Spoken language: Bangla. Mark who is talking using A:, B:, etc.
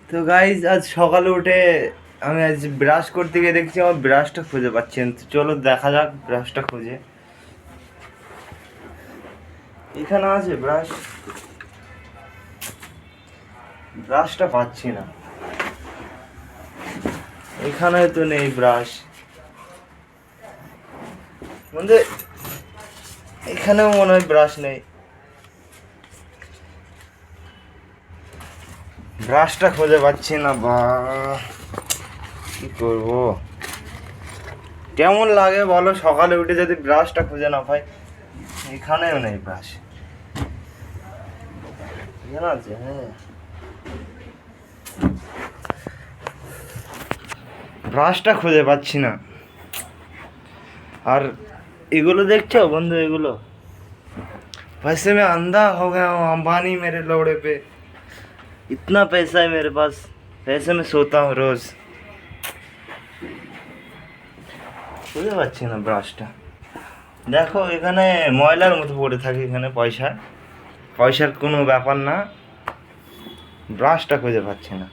A: তো গাইজ আজ সকালে উঠে আমি আজ ব্রাশ করতে গিয়ে দেখছি আমার ব্রাশটা খুঁজে পাচ্ছি না। তো চলো দেখা যাক ব্রাশটা খুঁজে। এখানে আছে ব্রাশ, ব্রাশটা পাচ্ছি না। এখানে তো নেই ব্রাশ, মানে এখানেও মনে হয় ব্রাশ নেই। ব্রাশটা খুঁজে পাচ্ছি না, বা কি করবো। কেমন লাগে বলো সকালে উঠে যদি ব্রাশটা খুঁজে না পাই। এখানেও নেই ব্রাশ, এখানে আছে হ্যাঁ, ব্রাশটা খুঁজে পাচ্ছি না। আর এগুলো দেখছো বন্ধু, এগুলো वैसे मैं अंधा हो गया हूँ अंबानी मेरे लोड़े पे, इतना पैसा है मेरे पास, पैसे में सोता हूँ रोज। বুঝতে পারছি না ব্রাশটা। দেখো এখানে ময়লার মতো পড়ে থাকে, এখানে পয়সার কোনো ব্যাপার না, ব্রাশটা খুঁজে পাচ্ছি না।